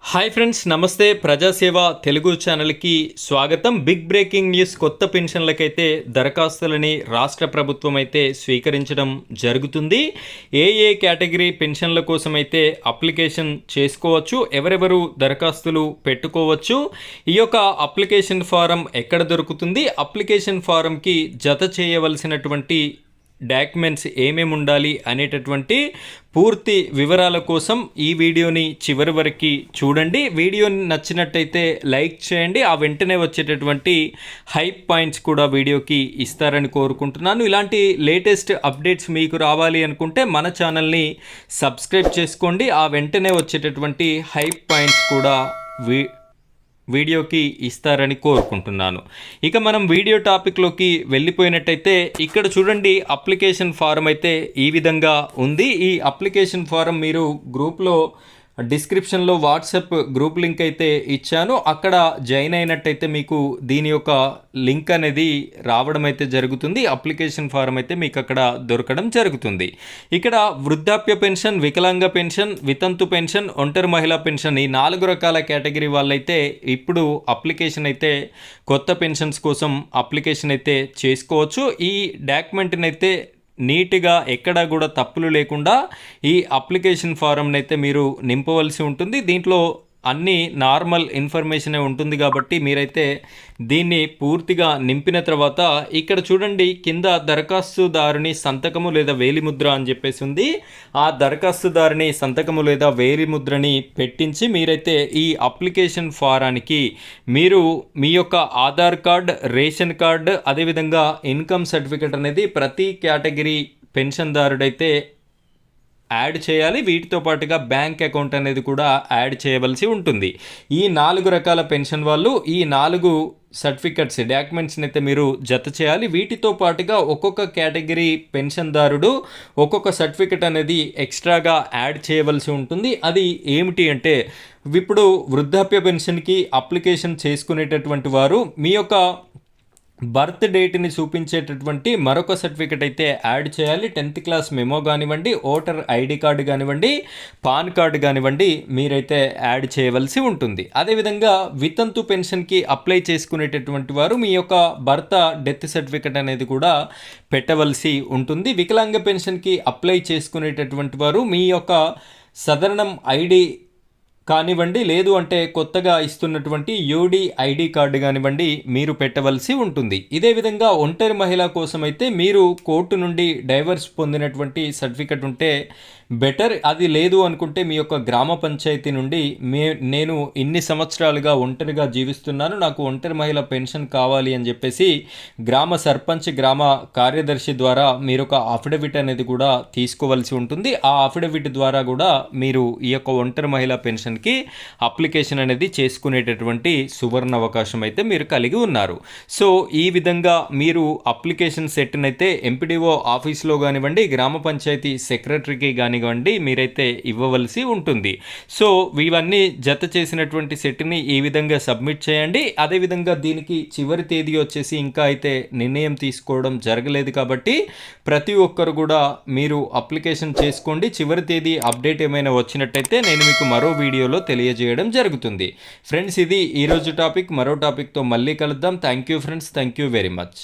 Hi friends, నమస్తే. ప్రజాసేవ తెలుగు ఛానల్కి స్వాగతం. Big breaking news. కొత్త పెన్షన్లకైతే దరఖాస్తులని రాష్ట్ర ప్రభుత్వం అయితే స్వీకరించడం జరుగుతుంది. ఏ కేటగిరీ పెన్షన్ల కోసం అయితే అప్లికేషన్ చేసుకోవచ్చు, ఎవరెవరు దరఖాస్తులు పెట్టుకోవచ్చు, ఈ యొక్క అప్లికేషన్ ఫారం ఎక్కడ దొరుకుతుంది, అప్లికేషన్ ఫారంకి జత చేయవలసినటువంటి డాక్యుమెంట్స్ ఏమేమి ఉండాలి అనేటటువంటి పూర్తి వివరాల కోసం ఈ వీడియోని చివరి వరకు చూడండి. వీడియోని నచ్చినట్టయితే లైక్ చేయండి. ఆ వెంటనే వచ్చేటటువంటి హైప్ పాయింట్స్ కూడా వీడియోకి ఇస్తారని కోరుకుంటున్నాను. ఇలాంటి లేటెస్ట్ అప్డేట్స్ మీకు రావాలి అనుకుంటే మన ఛానల్ని సబ్స్క్రైబ్ చేసుకోండి. ఆ వెంటనే వచ్చేటటువంటి హైప్ పాయింట్స్ కూడా వీడియోకి ఇస్తారని కోరుకుంటున్నాను. ఇక మనం వీడియో టాపిక్లోకి వెళ్ళిపోయినట్టయితే ఇక్కడ చూడండి, అప్లికేషన్ ఫారం అయితే ఈ విధంగా ఉంది. ఈ అప్లికేషన్ ఫారం మీరు గ్రూప్లో డిస్క్రిప్షన్లో వాట్సాప్ గ్రూప్ లింక్ అయితే ఇచ్చాను. అక్కడ జాయిన్ అయినట్టయితే మీకు దీని యొక్క లింక్ అనేది రావడం అయితే జరుగుతుంది. అప్లికేషన్ ఫారం అయితే మీకు అక్కడ దొరకడం జరుగుతుంది. ఇక్కడ వృద్ధాప్య పెన్షన్, వికలాంగ పెన్షన్, వితంతు పెన్షన్, ఒంటరి మహిళా పెన్షన్, ఈ 4 రకాల కేటగిరీ వాళ్ళైతే ఇప్పుడు అప్లికేషన్ అయితే కొత్త పెన్షన్స్ కోసం అప్లికేషన్ అయితే చేసుకోవచ్చు. ఈ డాక్యుమెంట్ని అయితే నీట్గా ఎక్కడా కూడా తప్పులు లేకుండా ఈ అప్లికేషన్ ఫారంని అయితే మీరు నింపవలసి ఉంటుంది. దీంట్లో అన్ని నార్మల్ ఇన్ఫర్మేషనే ఉంటుంది కాబట్టి మీరైతే దీన్ని పూర్తిగా నింపిన తర్వాత ఇక్కడ చూడండి, కింద దరఖాస్తుదారుని సంతకము లేదా వేలిముద్ర అని చెప్పేసి ఉంది. ఆ దరఖాస్తుదారుని సంతకము లేదా వేలిముద్రని పెట్టించి మీరైతే ఈ అప్లికేషన్ ఫారానికి మీరు మీ యొక్క ఆధార్ కార్డ్, రేషన్ కార్డ్, అదేవిధంగా ఇన్కమ్ సర్టిఫికెట్ అనేది ప్రతి కేటగిరీ పెన్షన్దారుడైతే యాడ్ చేయాలి. వీటితో పాటుగా బ్యాంక్ అకౌంట్ అనేది కూడా యాడ్ చేయవలసి ఉంటుంది. ఈ 4 రకాల పెన్షన్ వాళ్ళు ఈ 4 సర్టిఫికెట్స్, డాక్యుమెంట్స్ని అయితే మీరు జత చేయాలి. వీటితో పాటుగా ఒక్కొక్క కేటగిరీ పెన్షన్దారుడు ఒక్కొక్క సర్టిఫికెట్ అనేది ఎక్స్ట్రాగా యాడ్ చేయవలసి ఉంటుంది. అది ఏమిటి అంటే, ఇప్పుడు వృద్ధాప్య పెన్షన్కి అప్లికేషన్ చేసుకునేటటువంటి వారు మీ యొక్క బర్త్ డేట్ని చూపించేటటువంటి మరొక సర్టిఫికెట్ అయితే యాడ్ చేయాలి. 10th క్లాస్ మెమో కానివ్వండి, ఓటర్ ఐడి కార్డు కానివ్వండి, పాన్ కార్డు కానివ్వండి, మీరైతే యాడ్ చేయవలసి ఉంటుంది. అదేవిధంగా వితంతు పెన్షన్కి అప్లై చేసుకునేటటువంటి వారు మీ యొక్క భర్త డెత్ సర్టిఫికెట్ అనేది కూడా పెట్టవలసి ఉంటుంది. వికలాంగ పెన్షన్కి అప్లై చేసుకునేటటువంటి వారు మీ యొక్క సదరణం ఐడి కానివ్వండి, లేదు అంటే కొత్తగా ఇస్తున్నటువంటి యూడి ఐడి కార్డు కానివ్వండి, మీరు పెట్టవలసి ఉంటుంది. ఇదే విధంగా ఒంటరి మహిళ కోసం అయితే మీరు కోర్టు నుండి డైవర్స్ పొందినటువంటి సర్టిఫికెట్ ఉంటే బెటర్. అది లేదు అనుకుంటే మీ యొక్క గ్రామ పంచాయతీ నుండి నేను ఇన్ని సంవత్సరాలుగా ఒంటరిగా జీవిస్తున్నాను, నాకు ఒంటరి మహిళ పెన్షన్ కావాలి అని చెప్పేసి గ్రామ సర్పంచ్, గ్రామ కార్యదర్శి ద్వారా మీరు ఒక అఫిడవిట్ అనేది కూడా తీసుకోవాల్సి ఉంటుంది. ఆ అఫిడవిట్ ద్వారా కూడా మీరు ఈ యొక్క ఒంటరి మహిళ పెన్షన్కి అప్లికేషన్ అనేది చేసుకునేటటువంటి సువర్ణ అవకాశం అయితే మీరు కలిగి ఉన్నారు. సో ఈ విధంగా మీరు అప్లికేషన్ సెట్ని అయితే ఎంపీడీఓ ఆఫీస్లో కానివ్వండి, గ్రామ పంచాయతీ సెక్రటరీకి కానివ్వండి మీరైతే ఇవ్వవలసి ఉంటుంది. సో ఇవన్నీ జత చేసినటువంటి సెట్ని ఈ విధంగా సబ్మిట్ చేయండి. అదేవిధంగా దీనికి చివరి తేదీ వచ్చేసి ఇంకా అయితే నిర్ణయం తీసుకోవడం జరగలేదు కాబట్టి ప్రతి ఒక్కరు కూడా మీరు అప్లికేషన్ చేసుకోండి. చివరి తేదీ అప్డేట్ ఏమైనా వచ్చినట్టయితే నేను మీకు మరో వీడియోలో తెలియజేయడం జరుగుతుంది. ఫ్రెండ్స్, ఇది ఈరోజు టాపిక్. మరో టాపిక్తో మళ్ళీ కలుద్దాం. Thank you friends, thank you very much.